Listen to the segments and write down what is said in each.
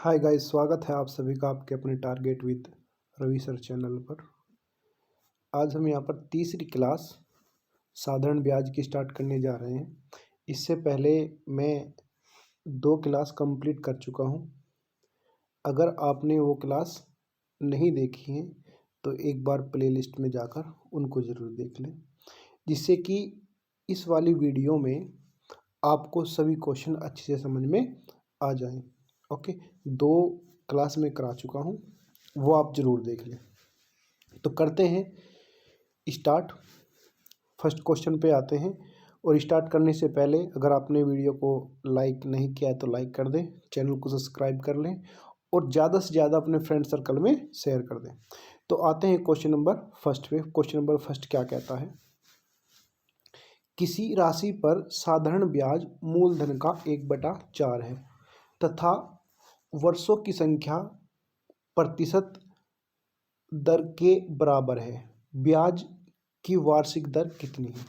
Hi guys, स्वागत है आप सभी का आपके अपने target with Ravi sir channel पर। आज हम यहाँ पर तीसरी क्लास साधारण ब्याज की स्टार्ट करने जा रहे हैं। इससे पहले मैं 2 क्लास कंप्लीट कर चुका हूँ। अगर आपने वो क्लास नहीं देखी है तो एक बार प्लेलिस्ट में जाकर उनको ज़रूर देख लें, जिससे कि इस वाली वीडियो में आपको सभी क्वेश्चन अच्छे से समझ में आ जाएं। ओके, 2 क्लास में करा चुका हूँ, वो आप ज़रूर देख लें। तो करते हैं स्टार्ट। फर्स्ट क्वेश्चन पे आते हैं। और स्टार्ट करने से पहले अगर आपने वीडियो को लाइक नहीं किया है तो लाइक कर दें, चैनल को सब्सक्राइब कर लें और ज़्यादा से ज़्यादा अपने फ्रेंड सर्कल में शेयर कर दें। तो आते हैं क्वेश्चन नंबर फर्स्ट पे। क्वेश्चन नंबर फर्स्ट क्या कहता है? किसी राशि पर साधारण ब्याज मूलधन का 1/4 है तथा वर्षों की संख्या प्रतिशत दर के बराबर है। ब्याज की वार्षिक दर कितनी है?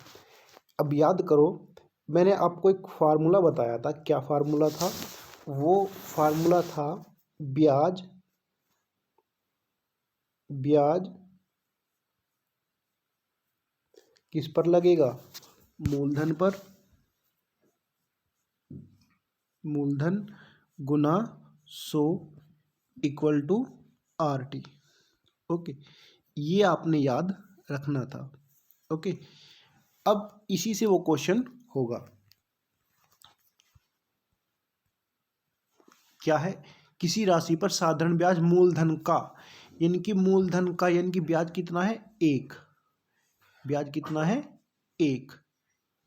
अब याद करो, मैंने आपको एक फार्मूला बताया था। क्या फार्मूला था? वो फार्मूला था ब्याज किस पर लगेगा? मूलधन पर। मूलधन गुना 100 इक्वल टू RT। ओके, ये आपने याद रखना था। ओके, अब इसी से वो क्वेश्चन होगा। क्या है? किसी राशि पर साधारण ब्याज मूलधन का, यानी कि मूलधन का यानी कि ब्याज कितना है? 1। ब्याज कितना है? 1।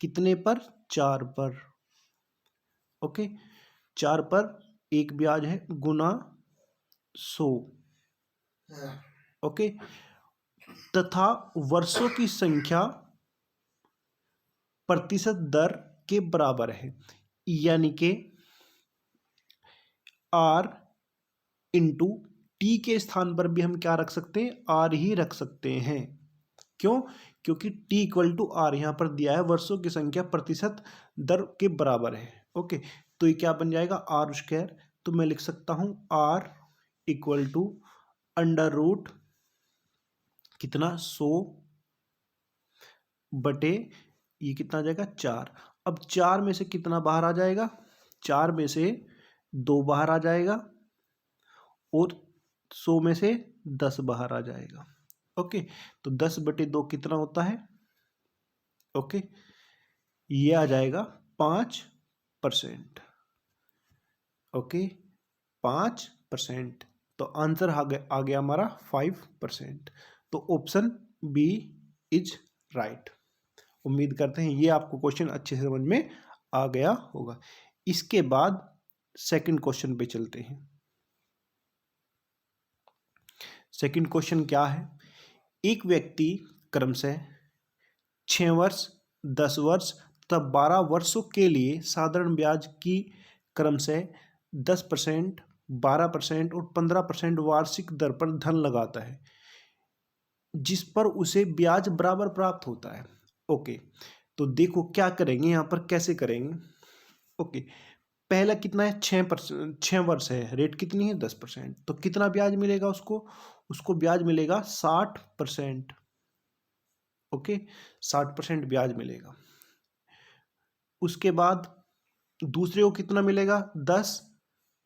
कितने पर? 4 पर। ओके, 4 पर 1 ब्याज है गुना 100। ओके, तथा वर्षों की संख्या प्रतिशत दर के बराबर है, यानी कि R इंटू टी के स्थान पर भी हम क्या रख सकते हैं? R ही रख सकते हैं। क्यों? क्योंकि T इक्वल टू R यहाँ पर दिया है, वर्षों की संख्या प्रतिशत दर के बराबर है। ओके, तो ये क्या बन जाएगा? R²। तो मैं लिख सकता हूँ R equal to under root कितना? 100 बटे ये कितना आ जाएगा? 4। अब 4 में से कितना बाहर आ जाएगा? 4 में से 2 बाहर आ जाएगा और 100 में से 10 बाहर आ जाएगा। ओके, तो 10/2 कितना होता है? ओके, ये आ जाएगा 5%। ओके, 5%। तो आंसर आ गया हमारा 5%। तो ऑप्शन बी इज राइट। उम्मीद करते हैं ये आपको क्वेश्चन अच्छे से समझ में आ गया होगा। इसके बाद सेकंड क्वेश्चन पे चलते हैं। सेकंड क्वेश्चन क्या है? एक व्यक्ति क्रमशः 6 वर्ष, 10 वर्ष तथा 12 वर्षों के लिए साधारण ब्याज की क्रमशः 10%, 12% और 15% वार्षिक दर पर धन लगाता है, जिस पर उसे ब्याज बराबर प्राप्त होता है। ओके, तो देखो क्या करेंगे यहाँ पर, कैसे करेंगे। ओके, पहला कितना है? 6 वर्ष है, रेट कितनी है? 10%। तो कितना ब्याज मिलेगा उसको? उसको ब्याज मिलेगा 60%। ओके, 60% ब्याज मिलेगा। उसके बाद दूसरे को कितना मिलेगा? 10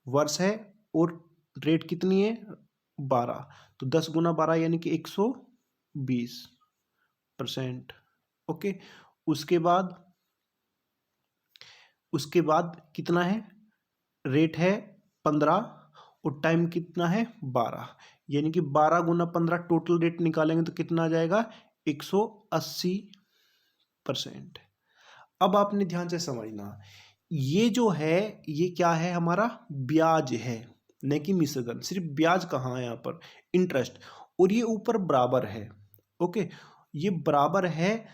वर्ष है और रेट कितनी है? 12। तो 10 गुना 12 यानी कि 120%। ओके, उसके बाद कितना है? रेट है 15 और टाइम कितना है? 12, यानी कि 12 गुना 15 टोटल रेट निकालेंगे तो कितना आ जाएगा? 180%। अब आपने ध्यान से समझना, ये जो है ये क्या है? हमारा ब्याज है, न कि मिश्रधन। सिर्फ ब्याज कहाँ है यहाँ पर? इंटरेस्ट। और ये ऊपर बराबर है। ओके, ये बराबर है।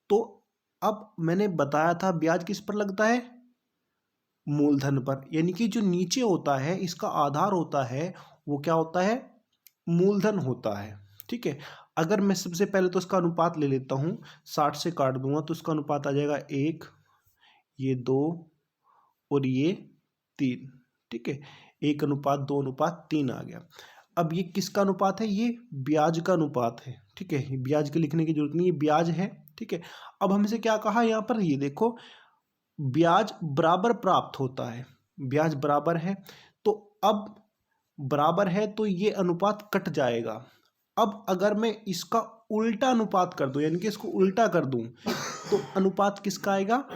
तो अब मैंने बताया था ब्याज किस पर लगता है? मूलधन पर, यानी कि जो नीचे होता है इसका आधार होता है वो क्या होता है? मूलधन होता है। ठीक है, अगर मैं सबसे पहले तो इसका अनुपात ले लेता हूँ, 60 से काट दूंगा तो इसका अनुपात आ जाएगा 1, ये 2 और ये 3। ठीक है, 1:2:3 आ गया। अब ये किसका अनुपात है? ये ब्याज का अनुपात है, ठीक है। ये ब्याज के लिखने की जरूरत नहीं, ये ब्याज है, ठीक है। अब हमसे क्या कहा यहाँ पर, ये देखो ब्याज बराबर प्राप्त होता है, ब्याज बराबर है, तो अब बराबर है तो ये अनुपात कट जाएगा। अब अगर मैं इसका उल्टा अनुपात कर दूं, यानी कि इसको उल्टा कर दूं, तो अनुपात किसका आएगा?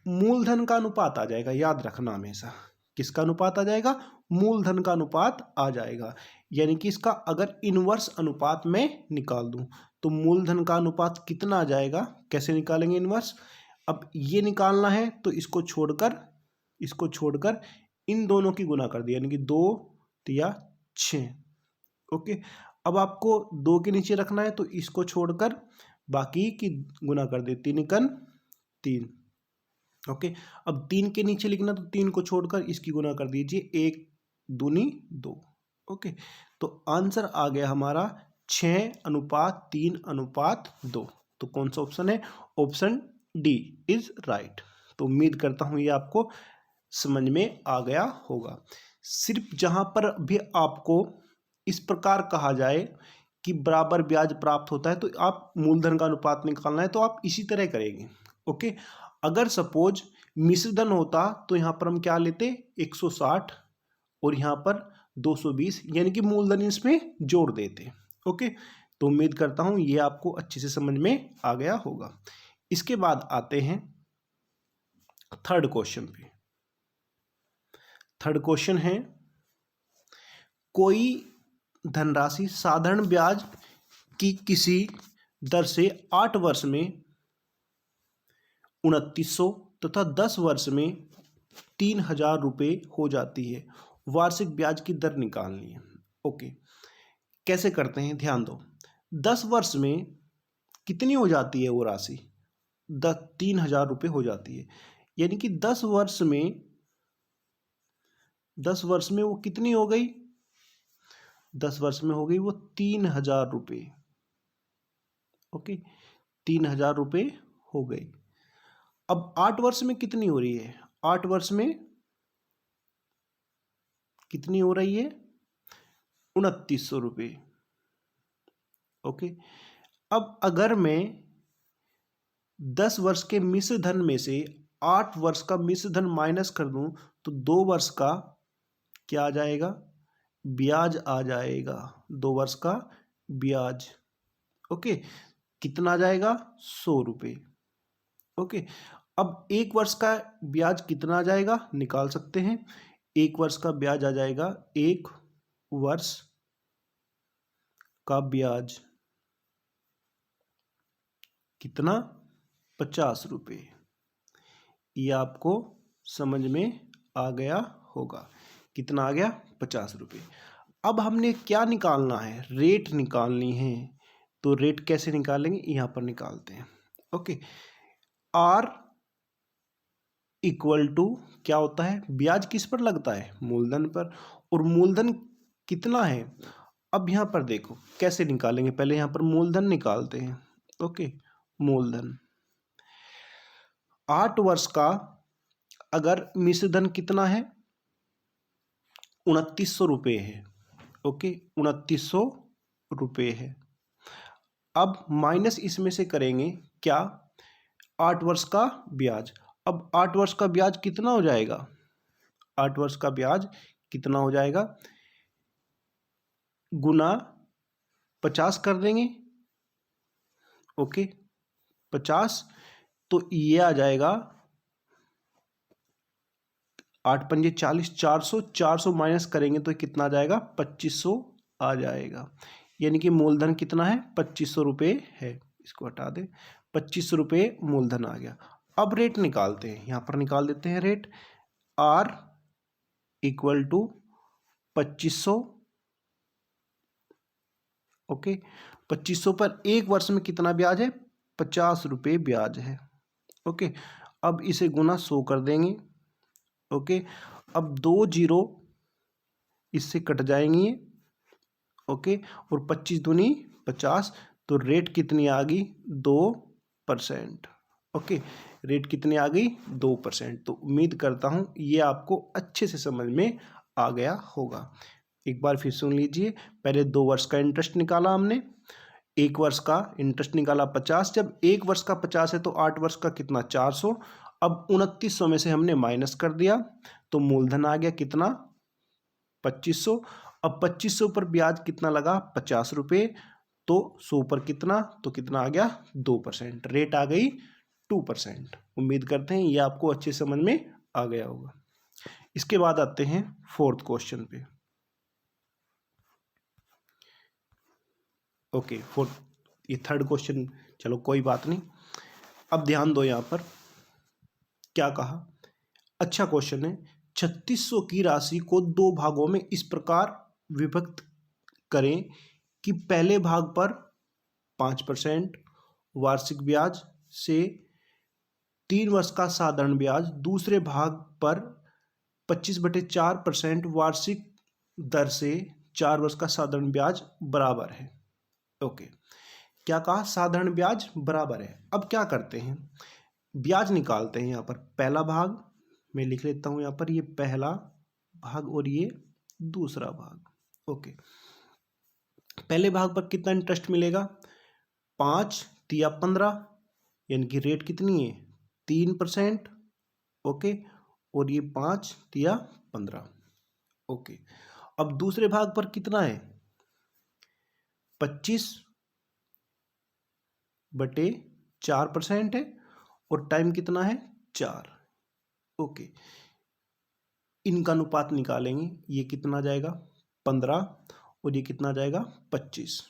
मूलधन का अनुपात आ जाएगा। याद रखना हमेशा, किसका अनुपात आ जाएगा? मूलधन का अनुपात आ जाएगा। यानी कि इसका अगर इनवर्स अनुपात में निकाल दूं तो मूलधन का अनुपात कितना आ जाएगा? कैसे निकालेंगे इनवर्स? अब ये निकालना है तो इसको छोड़कर इन दोनों की गुना कर दिया, यानी कि 2 या 6। ओके, अब आपको 2 के नीचे रखना है तो इसको छोड़कर बाकी की गुना कर दे, 3×3। ओके, अब 3 के नीचे लिखना तो 3 को छोड़कर इसकी गुना कर दीजिए, 1×2। ओके, तो आंसर आ गया हमारा 6:3:2। तो कौन सा ऑप्शन है? Option D is right. तो उम्मीद करता हूं ये आपको समझ में आ गया होगा। सिर्फ जहां पर भी आपको इस प्रकार कहा जाए कि बराबर ब्याज प्राप्त होता है तो आप मूलधन का अनुपात निकालना है तो आप इसी तरह करेंगे। ओके, अगर सपोज मिश्रधन होता तो यहां पर हम क्या लेते? 160 और यहां पर 220, यानी कि मूलधन इसमें जोड़ देते। ओके, तो उम्मीद करता हूं ये आपको अच्छे से समझ में आ गया होगा। इसके बाद आते हैं थर्ड क्वेश्चन पे। थर्ड क्वेश्चन है, कोई धनराशि साधारण ब्याज की किसी दर से 8 वर्ष में 2900 तथा 10 वर्ष में 3000 रुपये हो जाती है। वार्षिक ब्याज की दर निकालनी है। ओके, कैसे करते हैं? ध्यान दो। 10 वर्ष में कितनी हो जाती है वो राशि? 3000 रुपये हो जाती है, यानी कि 10 वर्ष में वो कितनी हो गई? 10 वर्ष में हो गई वो 3000 रुपये। ओके, 3000 रुपये हो गई। अब 8 वर्ष में कितनी हो रही है? 8 वर्ष में कितनी हो रही है? 2900 रुपये। ओके, अब अगर मैं 10 वर्ष के मिश्र धन में से 8 वर्ष का मिश्र धन माइनस कर दूं तो 2 वर्ष का क्या आ जाएगा? ब्याज आ जाएगा। 2 वर्ष का ब्याज। ओके, कितना आ जाएगा? 100 रुपये। ओके, अब 1 वर्ष का ब्याज कितना आ जाएगा? निकाल सकते हैं। 1 वर्ष का ब्याज आ जाएगा, 1 वर्ष का ब्याज कितना? 50 रुपये। ये आपको समझ में आ गया होगा। कितना आ गया? 50 रुपये। अब हमने क्या निकालना है? रेट निकालनी है। तो रेट कैसे निकालेंगे? यहां पर निकालते हैं। ओके, आर इक्वल टू क्या होता है? ब्याज किस पर लगता है? मूलधन पर। और मूलधन कितना है? अब यहां पर देखो कैसे निकालेंगे। पहले यहां पर मूलधन निकालते हैं। ओके, मूलधन 8 वर्ष का अगर मिश्रधन कितना है? 2900 रुपये है। ओके, 2900 रुपये है। अब माइनस इसमें से करेंगे क्या? 8 वर्ष का ब्याज। अब 8 वर्ष का ब्याज कितना हो जाएगा? 8 वर्ष का ब्याज कितना हो जाएगा? गुना 50 कर देंगे। ओके, 50, तो ये आ जाएगा 8 पंजे 40, 400, 400 माइनस करेंगे तो कितना आ जाएगा? 2500 आ जाएगा। यानी कि मूलधन कितना है? 2500 रुपये है। इसको हटा दे, 2500 रुपये मूलधन आ गया। अब रेट निकालते हैं। यहां पर निकाल देते हैं rate. R equal to 2500। Okay, 2500 पर 1 वर्ष में कितना ब्याज है? 50 रुपये ब्याज है। ओके, अब इसे गुना 100 कर देंगे। ओके, अब 2 जीरो इससे कट जाएंगी। ओके, और 25 दूनी 50, तो रेट कितनी आ गई? 2%। ओके, रेट कितनी आ गई? 2%। तो उम्मीद करता हूं ये आपको अच्छे से समझ में आ गया होगा। एक बार फिर सुन लीजिए, पहले 2 वर्ष का इंटरेस्ट निकाला हमने, 1 वर्ष का इंटरेस्ट निकाला 50, जब 1 वर्ष का 50 है तो 8 वर्ष का कितना 400। अब 2900 में से हमने माइनस कर दिया तो मूलधन आ गया कितना 2500। अब 2500 पर ब्याज कितना लगा 50 रुपये, तो 100 पर कितना, तो कितना आ गया 2%, रेट आ गई 2%। उम्मीद करते हैं ये आपको अच्छे समझ में आ गया होगा। इसके बाद आते हैं 4th क्वेश्चन पे। ओके, ये 3rd क्वेश्चन, चलो कोई बात नहीं। अब ध्यान दो, यहाँ पर क्या कहा, अच्छा क्वेश्चन है। 3600 की राशि को 2 भागों में इस प्रकार विभक्त करें कि पहले भाग पर 5% वार्षिक ब्याज से 3 वर्ष का साधारण ब्याज, दूसरे भाग पर 25/4% वार्षिक दर से 4 वर्ष का साधारण ब्याज बराबर है। ओके, क्या कहा, साधारण ब्याज बराबर है। अब क्या करते हैं, ब्याज निकालते हैं। यहाँ पर पहला भाग मैं लिख लेता हूँ, यहाँ पर ये पहला भाग और ये दूसरा भाग। ओके, पहले भाग पर कितना इंटरेस्ट मिलेगा 5 तिया 15, यानी कि रेट कितनी है 3%। ओके, और ये 5 तिया 15। ओके, अब दूसरे भाग पर कितना है 25/4% है और टाइम कितना है 4। ओके, इनका अनुपात निकालेंगे, ये कितना जाएगा 15 और ये कितना जाएगा 25,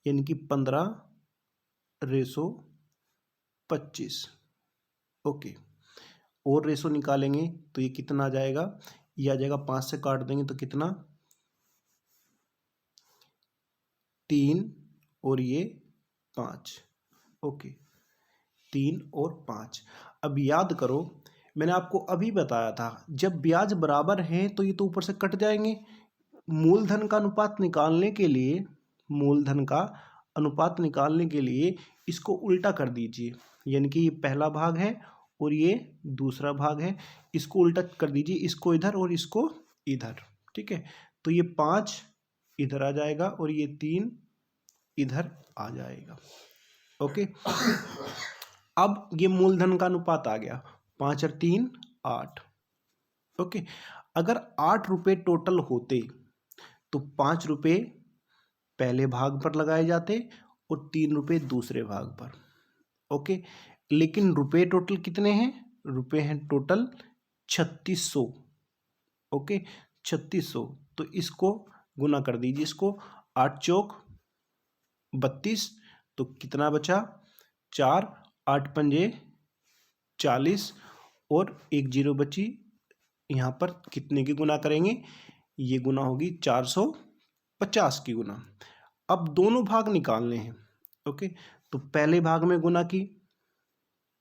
यानी कि 15:25। ओके, और रेशो निकालेंगे तो ये कितना आ जाएगा, ये आ जाएगा 5 से काट देंगे तो कितना 3 और ये 5। ओके, 3 और 5। अब याद करो, मैंने आपको अभी बताया था जब ब्याज बराबर हैं तो ये तो ऊपर से कट जाएंगे। मूलधन का अनुपात निकालने के लिए, मूलधन का अनुपात निकालने के लिए इसको उल्टा कर दीजिए, यानी कि ये पहला भाग है और ये दूसरा भाग है, इसको उल्टा कर दीजिए, इसको इधर और इसको इधर। ठीक है, तो ये 5 इधर आ जाएगा और ये 3 इधर आ जाएगा। ओके, अब ये मूलधन का अनुपात आ गया 5 और 3 8। ओके, अगर 8 रुपये टोटल होते तो 5 रुपये पहले भाग पर लगाए जाते और 3 रुपये दूसरे भाग पर। ओके, लेकिन रुपये टोटल कितने हैं, रुपये हैं टोटल 3600। ओके, 3600, तो इसको गुना कर दीजिए, इसको 8 चौक 32, तो कितना बचा 4, 8 पंजे 40 और 1 जीरो बची। यहाँ पर कितने की गुना करेंगे, ये गुना होगी 450 की गुना। अब दोनों भाग निकालने हैं। ओके, तो पहले भाग में गुना की,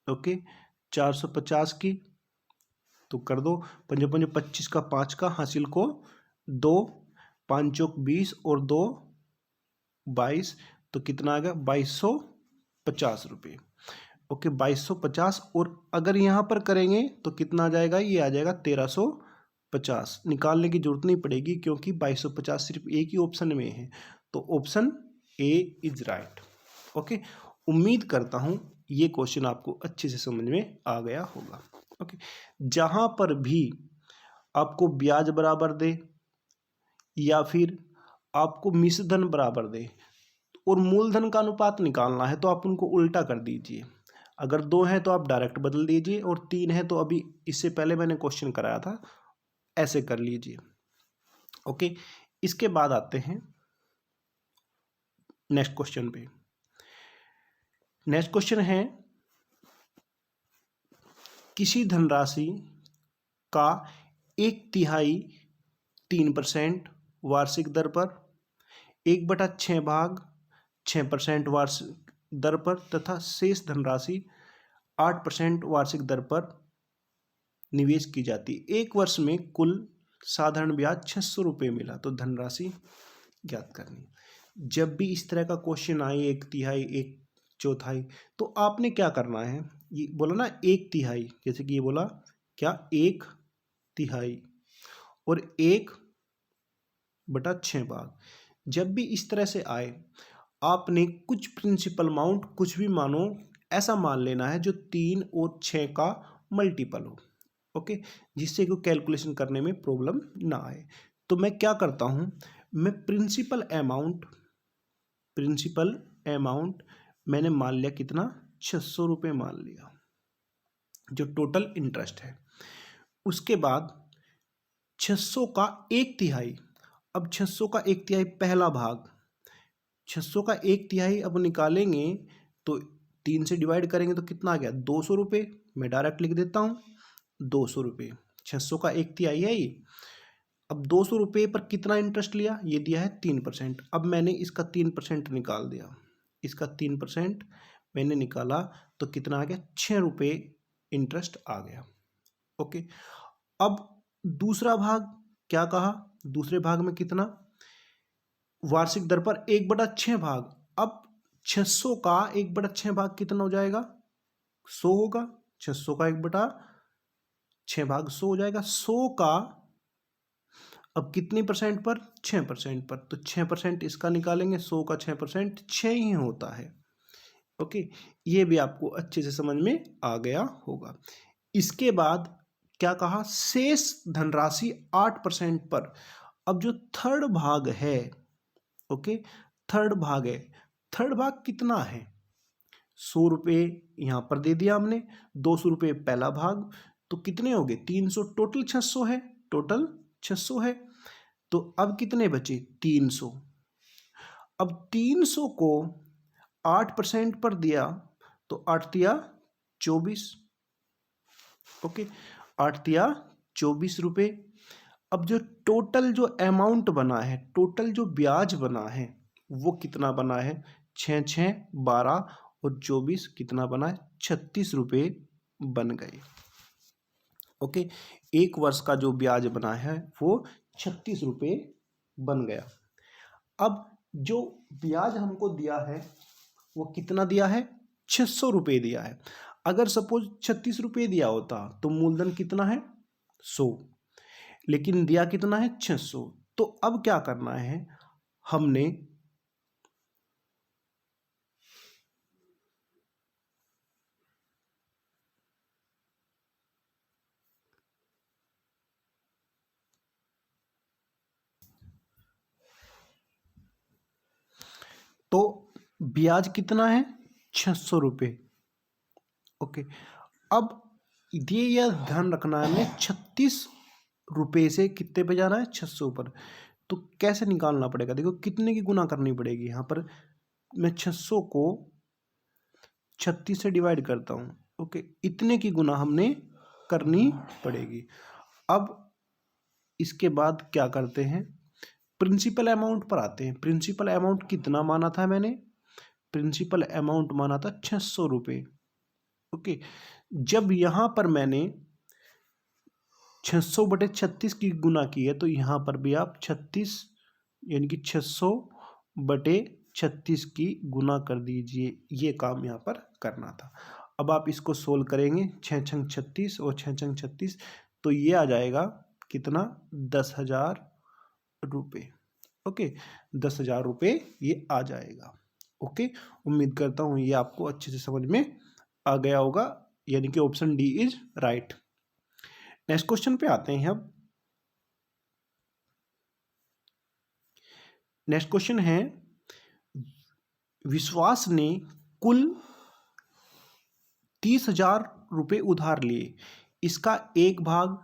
ओके 450 की, तो कर दो 5 5 25 का 5 का हासिल को 2, 5 चौक 20 और 2 22, तो कितना आ गया 2250 रुपये। ओके, 2250, और अगर यहाँ पर करेंगे तो कितना आ जाएगा, ये आ जाएगा 1350। निकालने की जरूरत नहीं पड़ेगी क्योंकि 2250 सिर्फ एक ही ऑप्शन में है, तो option A is right. Okay, उम्मीद करता हूँ ये क्वेश्चन आपको अच्छे से समझ में आ गया होगा। ओके, जहाँ पर भी आपको ब्याज बराबर दे या फिर आपको मिश्र धन बराबर दे और मूलधन का अनुपात निकालना है तो आप उनको उल्टा कर दीजिए। अगर 2 हैं तो आप डायरेक्ट बदल दीजिए और 3 है तो अभी इससे पहले मैंने क्वेश्चन कराया था ऐसे कर लीजिए। ओके, इसके बाद आते हैं नेक्स्ट क्वेश्चन पे। नेक्स्ट क्वेश्चन है, किसी धनराशि का 1/3 3% वार्षिक दर पर, 1/6 भाग 6% वार्षिक दर पर तथा शेष धनराशि 8% वार्षिक दर पर निवेश की जाती है। 1 वर्ष में कुल साधारण ब्याज 600 रुपये मिला, तो धनराशि ज्ञात करनी। जब भी इस तरह का क्वेश्चन आए 1/3 1/4, तो आपने क्या करना है, ये बोला ना 1/3, जैसे कि ये बोला क्या 1/3, और 1/6 भाग। जब भी इस तरह से आए, आपने कुछ प्रिंसिपल अमाउंट कुछ भी मानो ऐसा मान लेना है जो 3 और 6 का मल्टीपल हो। ओके, जिससे कि कैलकुलेशन करने में प्रॉब्लम ना आए। तो मैं क्या करता हूँ, मैं प्रिंसिपल अमाउंट मैंने मान लिया कितना, 600 रुपये मान लिया जो टोटल इंटरेस्ट है। उसके बाद 600 का 1/3, अब 600 का 1/3 पहला भाग, 600 का 1/3 अब निकालेंगे तो 3 से डिवाइड करेंगे तो कितना आ गया, 200 रुपये। मैं डायरेक्ट लिख देता हूँ 200 रुपये, 600 का 1/3 है ये। अब 200 रुपये पर कितना इंटरेस्ट लिया, ये दिया है 3%। अब मैंने इसका 3% निकाल दिया, इसका 3% मैंने निकाला तो कितना आ गया, 6 रुपये इंटरेस्ट आ गया। ओके, अब दूसरा भाग क्या कहा, दूसरे भाग में कितना, वार्षिक दर पर 1/6 भाग। अब 600 का 1/6 भाग कितना हो जाएगा, 100 होगा। 600 का 1/6 भाग 100 हो जाएगा। 100 का अब कितनी परसेंट पर, 6% पर, तो 6% इसका निकालेंगे। 100 का 6% 6 ही होता है। ओके, ये भी आपको अच्छे से समझ में आ गया होगा। इसके बाद क्या कहा, शेष धनराशि 8% पर। अब जो थर्ड भाग है, ओके, थर्ड भाग है, थर्ड भाग कितना है, 100 रुपये यहाँ पर दे दिया हमने, 200 रुपये पहला भाग, तो कितने हो गए, 300। टोटल 600 है, टोटल 600 है। तो अब कितने बचे, 300। अब 300 को 8% पर दिया तो 8×3 = 24। ओके, 8×3 = 24 रुपये। अब जो टोटल जो अमाउंट बना है, टोटल जो ब्याज बना है वो कितना बना है, 6 6 12 और 24 कितना बना है, 36 रुपये बन गए। ओके, एक वर्ष का जो ब्याज बना है वो 36 रुपये बन गया। अब जो ब्याज हमको दिया है वो कितना दिया है, 600 रुपये दिया है। अगर सपोज 36 रुपये दिया होता तो मूलधन कितना है, 100, लेकिन दिया कितना है, 600। तो अब क्या करना है, हमने तो ब्याज कितना है, 600 रुपये। ओके, अब ये यह ध्यान रखना है, हमें 36 रुपये से कितने पे जाना है, 600 पर। तो कैसे निकालना पड़ेगा, देखो कितने की गुना करनी पड़ेगी। यहाँ पर मैं 600 को 36 से डिवाइड करता हूँ। ओके, इतने की गुना हमने करनी पड़ेगी। अब इसके बाद क्या करते हैं, प्रिंसिपल अमाउंट पर आते हैं। प्रिंसिपल अमाउंट कितना माना था मैंने, प्रिंसिपल अमाउंट माना था 600 रुपये। ओके, जब यहाँ पर मैंने 600/36 की गुना की है तो यहाँ पर भी आप 36 यानी कि 600/36 की गुना कर दीजिए। ये काम यहाँ पर करना था। अब आप इसको सोल्व करेंगे, 6 छंग 36 और 6 छंग 36, तो ये आ जाएगा कितना, 10,000 रुपये। ओके, 10,000 रुपये ये आ जाएगा। ओके, उम्मीद करता हूँ ये आपको अच्छे से समझ में आ गया होगा, यानी कि option D is right. Next question पे आते हैं अब। नेक्स्ट क्वेश्चन है, विश्वास ने कुल 30,000 रुपये उधार लिए। इसका एक भाग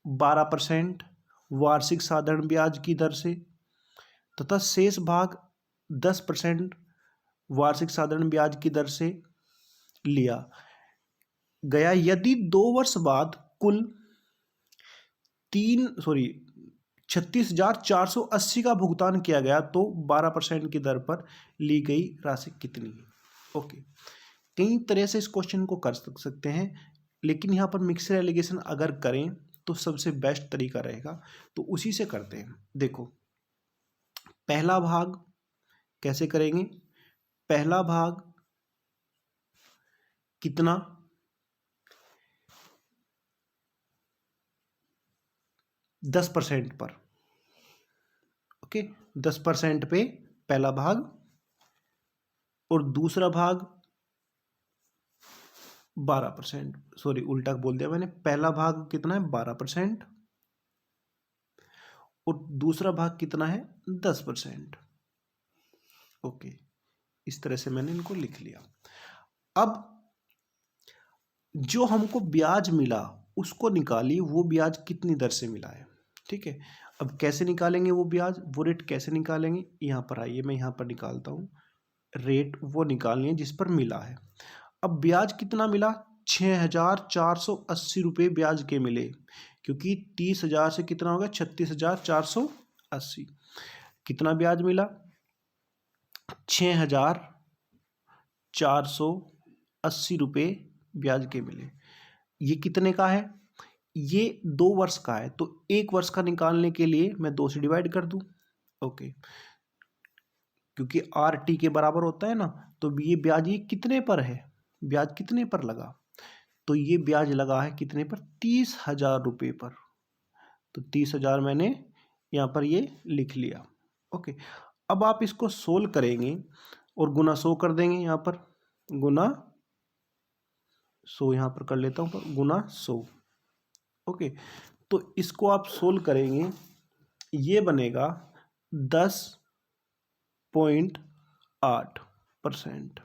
12% वार्षिक साधारण ब्याज की दर से तथा शेष भाग 10% वार्षिक साधारण ब्याज की दर से लिया गया। यदि 2 वर्ष बाद कुल 36,480 का भुगतान किया गया तो 12% की दर पर ली गई राशि कितनी है। ओके, कई तरह से इस क्वेश्चन को कर सकते हैं, लेकिन यहाँ पर मिक्सर एलिगेशन अगर करें तो सबसे बेस्ट तरीका रहेगा, तो उसी से करते हैं। देखो, पहला भाग कैसे करेंगे, पहला भाग कितना, 10% पर। ओके, 10% पे पहला भाग और दूसरा भाग 12%। सॉरी, उल्टा बोल दिया मैंने। पहला भाग कितना है 12% और दूसरा भाग कितना है 10%। ओके, इस तरह से मैंने इनको लिख लिया। अब जो हमको ब्याज मिला उसको निकालिए, वो ब्याज कितनी दर से मिला है। ठीक है, अब कैसे निकालेंगे वो ब्याज, वो रेट कैसे निकालेंगे, यहाँ पर आइए मैं यहाँ पर निकालता हूँ। रेट वो निकालनी है जिस पर मिला है। अब ब्याज कितना मिला, 6,480 रुपये ब्याज के मिले, क्योंकि 30,000 से कितना होगा 36,480। कितना ब्याज मिला, 6,480 रुपये ब्याज के मिले। ये कितने का है, ये 2 वर्ष का है, तो 1 वर्ष का निकालने के लिए मैं 2 से डिवाइड कर दूं। ओके, क्योंकि RT के बराबर होता है ना, तो ये ब्याज ये कितने पर है, ब्याज कितने पर लगा, तो ये ब्याज लगा है कितने पर, 30,000 रुपये पर। तो 30,000 मैंने यहाँ पर ये लिख लिया। ओके, अब आप इसको सोल्व करेंगे और गुना 100 कर देंगे, यहाँ पर गुना 100 यहाँ पर कर लेता हूँ, पर गुना 100। ओके, तो इसको आप सोल्व करेंगे, ये बनेगा 10.8%।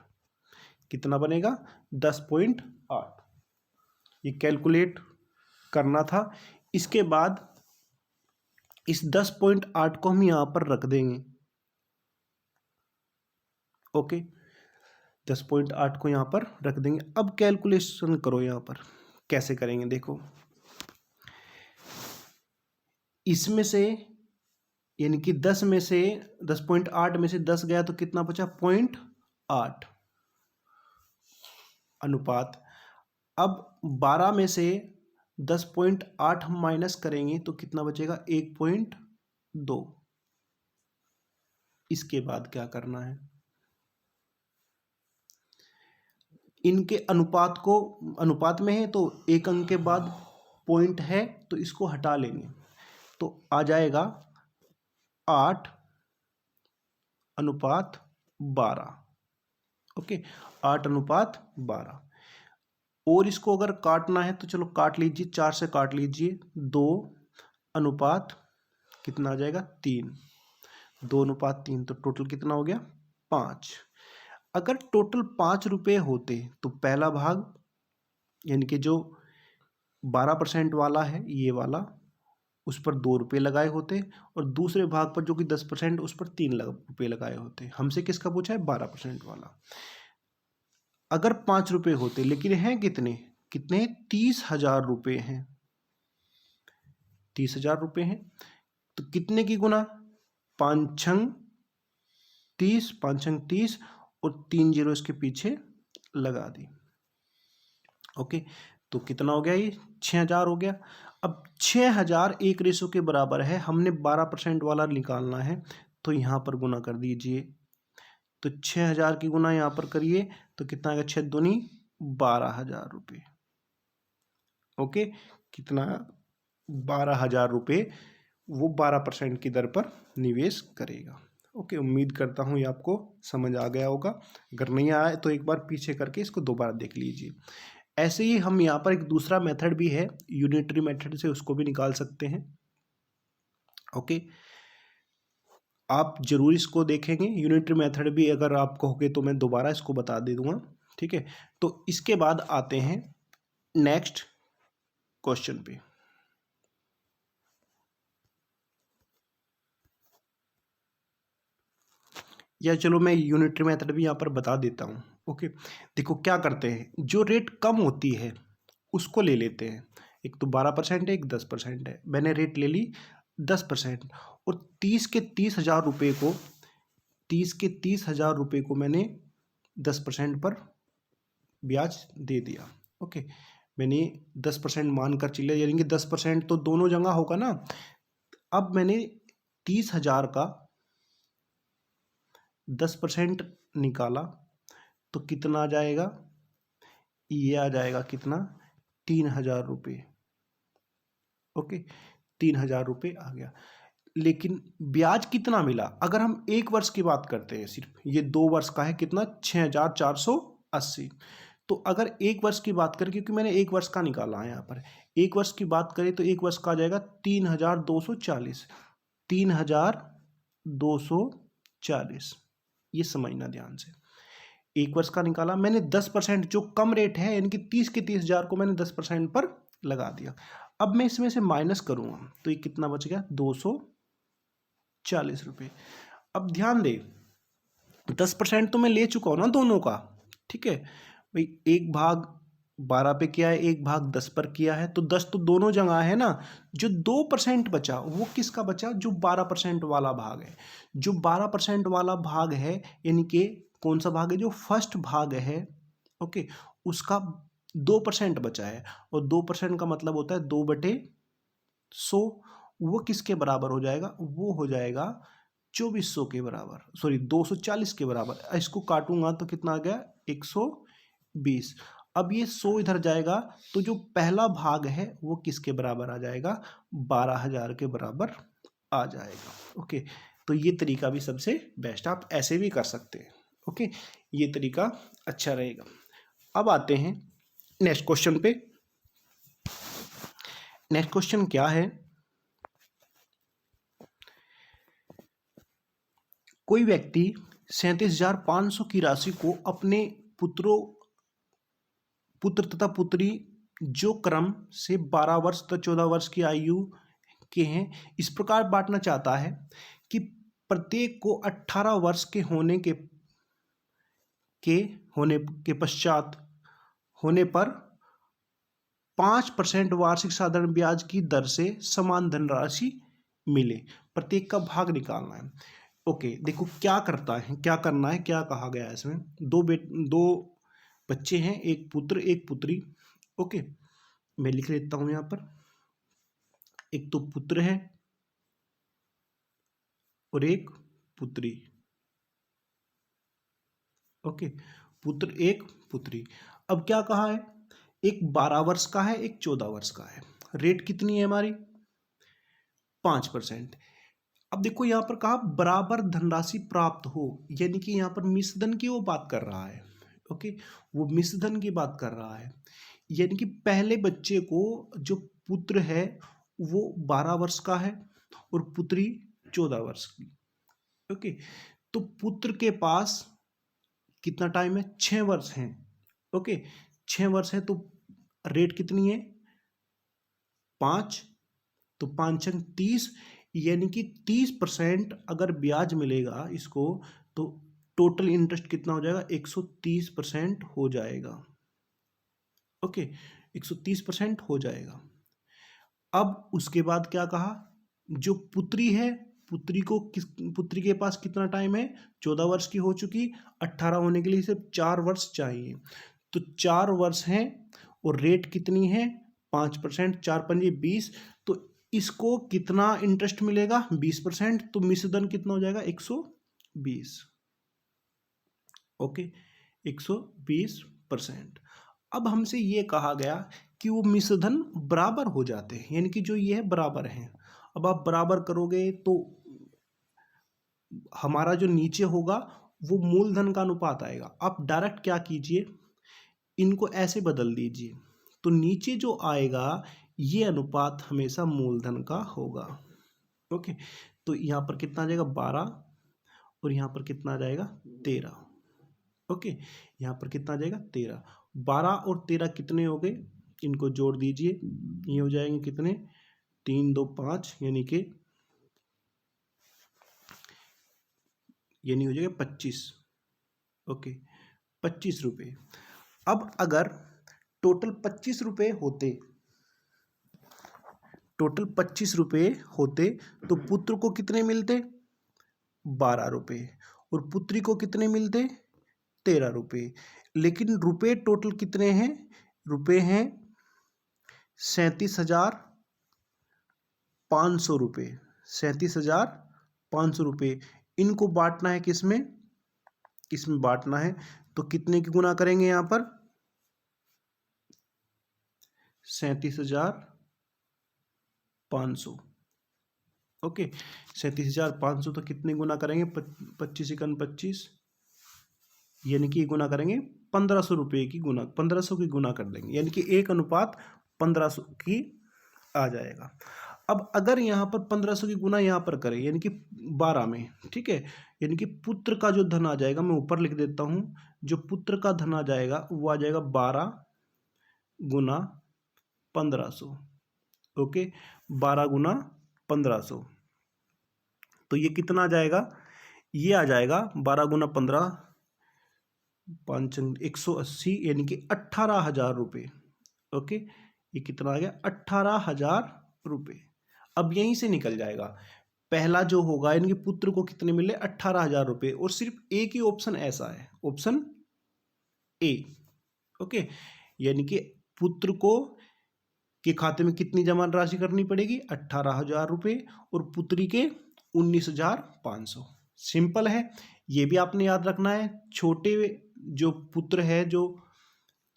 कितना बनेगा, 10.8। ये कैलकुलेट करना था। इसके बाद इस 10.8 को हम यहाँ पर रख देंगे। ओके, 10.8 को यहाँ पर रख देंगे। अब कैलकुलेशन करो, यहाँ पर कैसे करेंगे देखो। इसमें से यानी कि 10 में से 10.8 में से 10 गया तो कितना बचा, 0.8 अनुपात। अब 12 में से 10.8 हम माइनस करेंगे तो कितना बचेगा, 1.2। इसके बाद क्या करना है, इनके अनुपात को, अनुपात में है तो एक अंक के बाद पॉइंट है तो इसको हटा लेंगे, तो आ जाएगा 8:12। ओके, 8:12। और इसको अगर काटना है तो चलो काट लीजिए, 4 से काट लीजिए, 2:, कितना आ जाएगा 3, 2:3, तो टोटल कितना हो गया 5। अगर टोटल 5 रुपये होते तो पहला भाग यानी कि जो 12% वाला है ये वाला, उस पर 2 रुपये लगाए होते, और दूसरे भाग पर जो कि 10% उस पर 3 रुपये लगाए होते। हमसे किसका पूछा है, 12% वाला। अगर 5 रुपये होते, लेकिन हैं कितने, 30,000 रुपये हैं, 30,000 रुपये हैं, तो कितने की गुना, 5×6 30, 5×6 30 और 3 जीरो इसके पीछे लगा दी। ओके, तो कितना हो गया, ये 6,000 हो गया। अब 6,000 एक रेशो के बराबर है, हमने 12% वाला निकालना है, तो यहाँ पर गुना कर दीजिए। तो 6,000 की गुना यहाँ पर करिए तो कितना आएगा, 6 दूनी 12,000 रुपये। ओके, कितना, 12,000 रुपये वो 12% की दर पर निवेश करेगा। ओके, उम्मीद करता हूँ ये आपको समझ आ गया होगा। अगर नहीं आया तो एक बार पीछे करके इसको दोबारा देख लीजिए। ऐसे ही हम यहाँ पर एक दूसरा मेथड भी है, यूनिटरी मेथड से उसको भी निकाल सकते हैं। ओके, आप जरूर इसको देखेंगे। यूनिटरी मेथड भी अगर आप कहोगे तो मैं दोबारा इसको बता दे दूंगा। ठीक है, तो इसके बाद आते हैं नेक्स्ट क्वेश्चन पे। या चलो मैं यूनिटरी मेथड भी यहाँ पर बता देता हूँ। ओके, देखो क्या करते हैं, जो रेट कम होती है उसको ले लेते हैं। एक तो 12% है, एक 10% है। मैंने रेट ले ली 10%, और 30,000 रुपये को 30,000 रुपये को मैंने 10% पर ब्याज दे दिया। ओके, मैंने 10% मान कर चलिए, यानी कि 10% तो दोनों जगह होगा ना। अब मैंने 30,000 का 10% निकाला तो कितना आ जाएगा, ये आ जाएगा कितना, 3,000 रुपये। ओके, 3,000 रुपये आ गया। लेकिन ब्याज कितना मिला? अगर हम 1 वर्ष की बात करते हैं, सिर्फ ये 2 वर्ष का है, कितना? 6,480। तो अगर 1 वर्ष की बात करें, क्योंकि मैंने 1 वर्ष का निकाला है यहाँ पर, 1 वर्ष की बात करें तो 1 वर्ष का आ जाएगा 3,240। 3,240, ये समझना ध्यान से। 1 वर्ष का निकाला मैंने, 10% जो कम रेट है, यानी कि 30 के 30,000 को मैंने 10% पर लगा दिया। अब मैं इसमें से माइनस करूँगा तो ये कितना बच गया? 240 रुपये। अब ध्यान दे, 10% तो मैं ले चुका हूँ ना दोनों का, ठीक है भाई। 1 भाग 12 पे किया है, 1 भाग 10 पर किया है, तो 10 तो दोनों जगह है ना। जो 2% बचा वो किसका बचा? जो 12% वाला भाग है। जो 12% वाला भाग है, यानी कि कौन सा भाग है? जो फर्स्ट भाग है, ओके, उसका 2% बचा है। और 2% का मतलब होता है 2/100। वो किसके बराबर हो जाएगा? वो हो जाएगा 2400 के बराबर, सॉरी 240 के बराबर। इसको काटूंगा तो कितना आ गया? 120। अब ये 100 इधर जाएगा तो जो पहला भाग है वो किसके बराबर आ जाएगा? 12,000 के बराबर आ जाएगा। ओके, तो ये तरीका भी सबसे बेस्ट, आप ऐसे भी कर सकते हैं। ओके, ये तरीका अच्छा रहेगा। अब आते हैं नेक्स्ट क्वेश्चन पे। नेक्स्ट क्वेश्चन क्या है? कोई व्यक्ति 37,500 की राशि को अपने पुत्र तथा पुत्री जो क्रम से 12 वर्ष तथा 14 वर्ष की आयु के हैं, इस प्रकार बांटना चाहता है कि प्रत्येक को 18 वर्ष के होने के पश्चात होने पर 5% वार्षिक साधारण ब्याज की दर से समान धनराशि मिले। प्रत्येक का भाग निकालना है। ओके, देखो क्या करना है, क्या कहा गया है इसमें? दो बच्चे हैं, एक पुत्र एक पुत्री। ओके, मैं लिख लेता हूं यहां पर। एक तो पुत्र है और एक पुत्री। ओके, पुत्र एक पुत्री। अब क्या कहा है? एक 12 वर्ष का है, एक 14 वर्ष का है। रेट कितनी है हमारी? 5%। अब देखो यहां पर कहा बराबर धनराशि प्राप्त हो, यानी कि यहां पर मिश्रधन की वो बात कर रहा है। ओके, वो मिश्रधन की बात कर रहा है, यानी कि पहले बच्चे को जो पुत्र है वो 12 वर्ष का है और पुत्री 14 वर्ष की। ओके, तो पुत्र के पास कितना टाइम है? 6 वर्ष है। ओके, 6 वर्ष है तो रेट कितनी है? 5, तो 5 अंक 30, यानी कि 30% अगर ब्याज मिलेगा इसको तो टोटल इंटरेस्ट कितना हो जाएगा? 130% हो जाएगा। ओके, 130% हो जाएगा। अब उसके बाद क्या कहा? जो पुत्री है, पुत्री के पास कितना टाइम है? 14 वर्ष की हो चुकी, 18 होने के लिए सिर्फ 4 वर्ष चाहिए। तो 4 वर्ष हैं और रेट कितनी है? 5%। 4 पंजे 20, तो इसको कितना इंटरेस्ट मिलेगा? 20%। तो मिश्रधन कितना हो जाएगा? 120। ओके, 120%। अब हमसे ये कहा गया कि वो मिश्रधन बराबर हो जाते हैं, यानी कि जो ये है बराबर हैं। अब आप बराबर करोगे तो हमारा जो नीचे होगा वो मूलधन का अनुपात आएगा। आप डायरेक्ट क्या कीजिए, इनको ऐसे बदल दीजिए, तो नीचे जो आएगा ये अनुपात हमेशा मूलधन का होगा। ओके, तो यहाँ पर कितना आ जाएगा? 12, और यहाँ पर कितना आ जाएगा? 13। ओके, यहाँ पर कितना आ जाएगा? 13। 12 और 13 कितने हो गए? इनको जोड़ दीजिए, ये हो जाएंगे कितने? 3 2 5, यानी हो जाएगा 25। ओके, 25 रुपये। अब अगर टोटल 25 रुपये होते तो पुत्र को कितने मिलते? 12 रुपये, और पुत्री को कितने मिलते? 13 रुपये। लेकिन रुपये टोटल कितने हैं? रुपये हैं 37,500 रुपये। 37,500 रुपये। इनको बांटना है किसमें? इसमें बांटना है, तो कितने की गुना करेंगे यहां पर? 37,500। ओके, 37,500 तो कितने गुना करेंगे, 25 एकन 25, यानी कि गुना करेंगे 1500 रुपये की, गुना 1500 की गुना कर देंगे, यानी कि 1:1500 की आ जाएगा। अब अगर यहाँ पर 1500 की गुना यहाँ पर करें, यानी कि 12 में, ठीक है, यानी कि पुत्र का जो धन आ जाएगा, मैं ऊपर लिख देता हूँ, जो पुत्र का धन आ जाएगा वो आ जाएगा 12 गुना 1500। ओके, 12 गुना 1500, तो ये कितना आ जाएगा, ये आ जाएगा 12 गुना 15, 5 180, यानी कि 18,000 रुपये। ओके, ये कितना आ गया, 18,000 रुपये। अब यहीं से निकल जाएगा, पहला जो होगा यानी कि पुत्र को कितने मिले, 18,000 रुपये, और सिर्फ एक ही ऑप्शन ऐसा है, ऑप्शन ए। ओके, यानी कि पुत्र को के खाते में कितनी जमा राशि करनी पड़ेगी, 18,000 रुपये, और पुत्री के 19,500। सिंपल है, ये भी आपने याद रखना है। छोटे जो पुत्र है, जो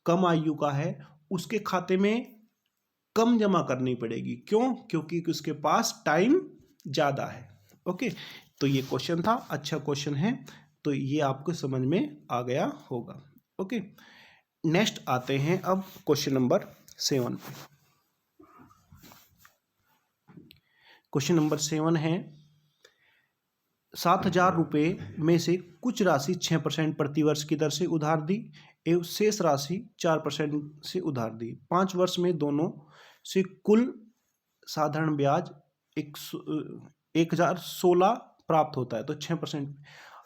कम आयु का है, उसके खाते में कम जमा करनी पड़ेगी, क्यों, क्योंकि उसके पास टाइम ज़्यादा है। ओके, तो ये क्वेश्चन था, अच्छा क्वेश्चन है, तो ये आपको समझ में आ गया होगा। ओके, नेक्स्ट आते हैं अब क्वेश्चन नंबर 7 पे। क्वेश्चन नंबर 7 है, 7,000 रुपये में से कुछ राशि 6% प्रतिवर्ष की दर से उधार दी एवं शेष राशि 4% से उधार दी। 5 वर्ष में दोनों से कुल साधारण ब्याज 1,016 प्राप्त होता है, तो 6%।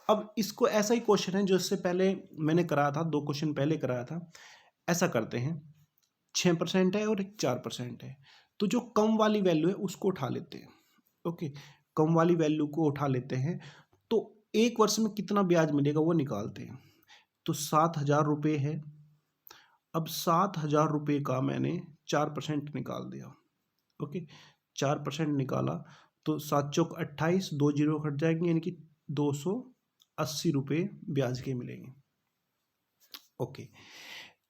अब इसको ऐसा ही क्वेश्चन है जो इससे पहले मैंने कराया था, 2 क्वेश्चन पहले कराया था। ऐसा करते हैं, 6% है और 4% है, तो जो कम वाली वैल्यू है उसको उठा लेते हैं। ओके, कम वाली वैल्यू को उठा लेते हैं, तो एक वर्ष में कितना ब्याज मिलेगा वो निकालते हैं। तो 7,000 रुपये है, अब 7,000 रुपये का मैंने 4% निकाल दिया। ओके, 4% निकाला तो 7 चौक 28, 2 जीरो कट जाएंगे, यानी कि 280 रुपये ब्याज के मिलेंगे। ओके,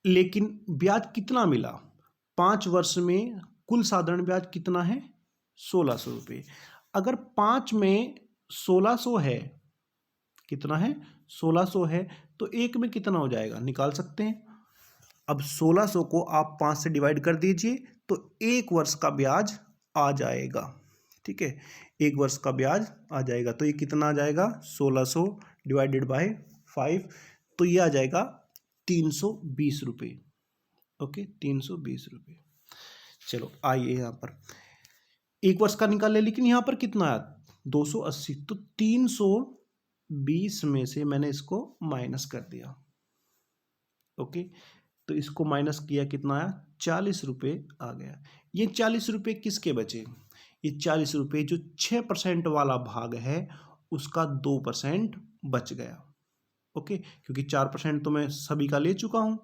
लेकिन ब्याज कितना मिला, 5 वर्ष में कुल साधारण ब्याज कितना है, 1,600 रुपये। अगर 5 में 1,600 है, कितना है, 1,600 है, तो एक में कितना हो जाएगा, निकाल सकते हैं। अब 1,600 को आप 5 से डिवाइड कर दीजिए, तो एक वर्ष का ब्याज आ जाएगा। ठीक है, एक वर्ष का ब्याज आ जाएगा, तो ये कितना आ जाएगा, 1,600 डिवाइडेड बाय 5, तो ये आ जाएगा 320 रुपये। ओके, 320 रुपये। चलो आइए, यहाँ पर एक वर्ष का निकाल ले, लेकिन यहाँ पर कितना आया, 280, तो 320 में से मैंने इसको माइनस कर दिया। ओके, तो इसको माइनस किया, कितना आया, 40 रुपये आ गया। ये 40 रुपये किसके बचे, ये 40 रुपये जो 6% वाला भाग है उसका 2% बच गया। ओके, क्योंकि 4% तो मैं सभी का ले चुका हूँ,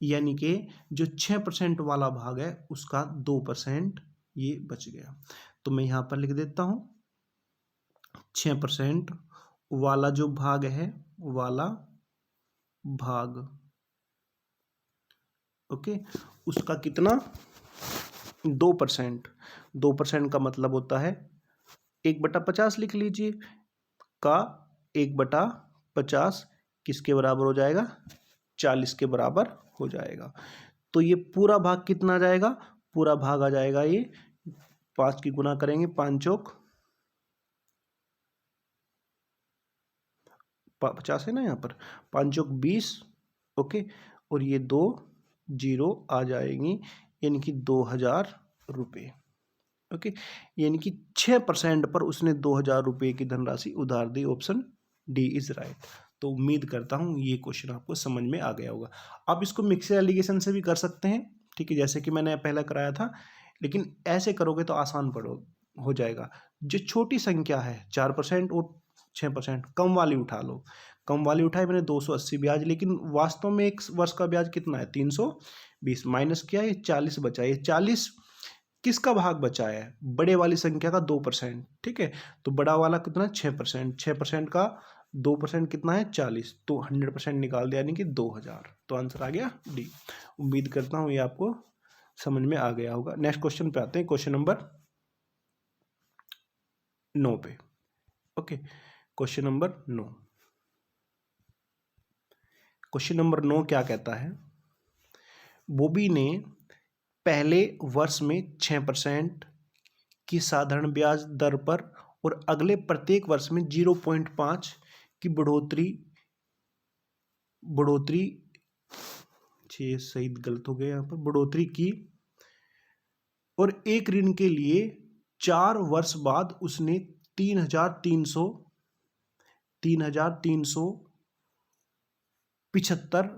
यानी कि जो 6% वाला भाग है उसका 2% ये बच गया। तो मैं यहाँ पर लिख देता हूँ, 6% वाला जो भाग है, वाला भाग, ओके, उसका कितना, 2%। 2% का मतलब होता है 1/50 लिख लीजिए, का 1/50 किसके बराबर हो जाएगा, 40 के बराबर हो जाएगा। तो ये पूरा भाग कितना आ जाएगा, पूरा भाग आ जाएगा, ये 5 की गुना करेंगे, 5 चौक 50 है ना, यहाँ पर 5 चौक 20। ओके, और ये 2 जीरो आ जाएंगी, यानी कि 2,000 रुपये। ओके, यानी कि 6% पर उसने 2,000 रुपये की धनराशि उधार दी, ऑप्शन डी इज राइट। तो उम्मीद करता हूँ ये क्वेश्चन आपको समझ में आ गया होगा। आप इसको मिक्सर एलिगेशन से भी कर सकते हैं, ठीक है, जैसे कि मैंने पहले कराया था, लेकिन ऐसे करोगे तो आसान हो जाएगा। जो छोटी संख्या है 4% और 6%, कम वाली उठा लो। कम वाली उठाई मैंने 280 ब्याज, लेकिन वास्तव में एक वर्ष का ब्याज कितना है, 320, माइनस किया, ये 40 बचा। ये 40 किसका भाग बचा है, बड़े वाली संख्या का 2%। ठीक है, तो बड़ा वाला कितना, 6%, 6% का 2% कितना है, 40, तो 100% निकाल दिया, यानी कि 2,000। तो आंसर आ गया डी। उम्मीद करता हूँ ये आपको समझ में आ गया होगा। नेक्स्ट क्वेश्चन पे आते हैं, क्वेश्चन नंबर 9 पे। Okay, question number 9। Question number 9 क्या कहता है? बॉबी ने पहले वर्ष में 6% की साधारण ब्याज दर पर और अगले प्रत्येक वर्ष में 0.5 की बढ़ोतरी सही गलत हो गया यहाँ पर, बढ़ोतरी की, और एक ऋण के लिए 4 वर्ष बाद उसने 3,375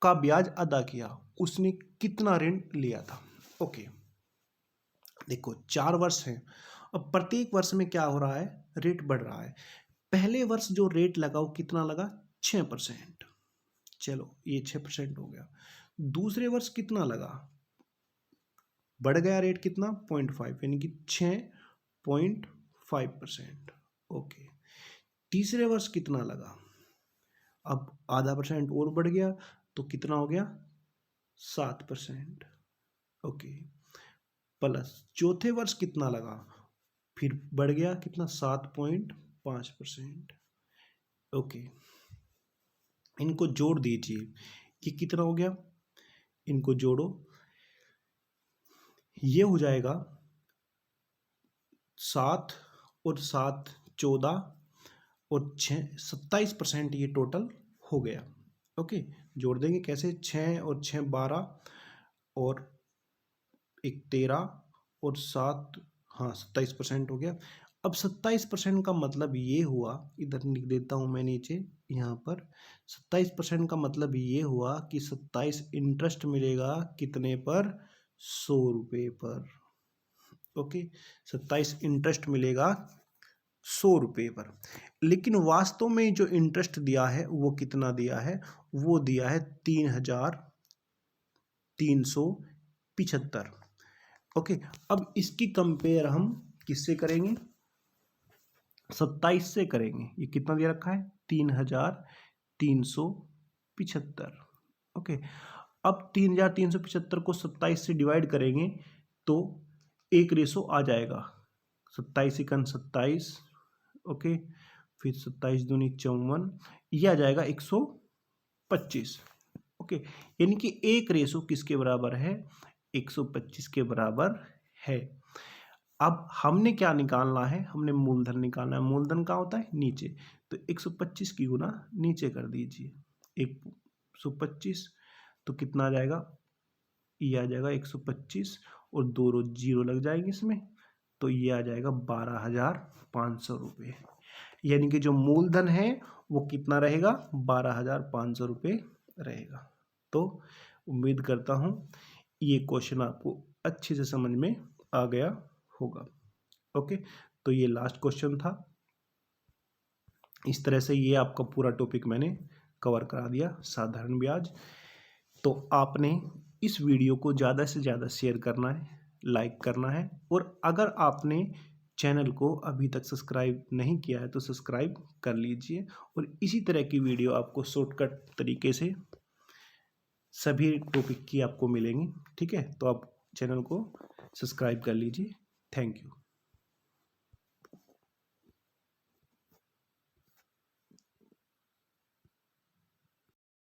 का ब्याज अदा किया। उसने कितना ऋण लिया था? ओके, देखो 4 वर्ष है। अब प्रत्येक वर्ष में क्या हो रहा है? रेट बढ़ रहा है। पहले वर्ष जो रेट लगा वो कितना लगा? 6%। चलो ये 6% हो गया। दूसरे वर्ष कितना लगा? बढ़ गया रेट कितना? 0.5, यानी कि 6.5%। ओके, तीसरे वर्ष कितना लगा? अब आधा % और बढ़ गया तो कितना हो गया? 7%। ओके, प्लस चौथे वर्ष कितना लगा? फिर बढ़ गया कितना? 7.5%। ओके, इनको जोड़ दीजिए, ये कितना हो गया? इनको जोड़ो, ये हो जाएगा 7 और 7 14 और 6 27%। ये टोटल हो गया। ओके, जोड़ देंगे कैसे? 6 और 6 12 और 1 13 और 7, हाँ 27% हो गया। अब 27% का मतलब ये हुआ, इधर लिख देता हूँ मैं नीचे यहाँ पर, 27% का मतलब ये हुआ कि 27 इंटरेस्ट मिलेगा कितने पर? 100 रुपये पर। ओके, 27 इंटरेस्ट मिलेगा 100 रुपये पर। लेकिन वास्तव में जो इंटरेस्ट दिया है वो कितना दिया है? वो दिया है 3,375। ओके, अब इसकी कंपेयर हम किससे करेंगे? 27 से करेंगे। ये कितना दिया रखा है? 3,375। ओके, अब 3,375 को 27 से डिवाइड करेंगे तो 1 आ जाएगा। 27 × 27। ओके, फिर 27 दूनी 54, यह आ जाएगा 125। ओके, यानी कि 1 किसके बराबर है? 125 के बराबर है। अब हमने क्या निकालना है? हमने मूलधन निकालना है। मूलधन कहाँ होता है? नीचे। तो 125 की गुना नीचे कर दीजिए, 125, तो कितना आ जाएगा? ये आ जाएगा 125 और 2 जीरो लग जाएंगे इसमें, तो ये आ जाएगा 12,500 रुपये। यानी कि जो मूलधन है वो कितना रहेगा? 12,500 रुपये रहेगा। तो उम्मीद करता हूँ ये क्वेश्चन आपको अच्छे से समझ में आ गया होगा। ओके, तो ये लास्ट क्वेश्चन था। इस तरह से ये आपका पूरा टॉपिक मैंने कवर करा दिया, साधारण ब्याज। तो आपने इस वीडियो को ज़्यादा से ज़्यादा शेयर करना है, लाइक करना है, और अगर आपने चैनल को अभी तक सब्सक्राइब नहीं किया है तो सब्सक्राइब कर लीजिए। और इसी तरह की वीडियो आपको शॉर्टकट तरीके से सभी टॉपिक की आपको मिलेंगी। ठीक है, तो आप चैनल को सब्सक्राइब कर लीजिए। Thank you.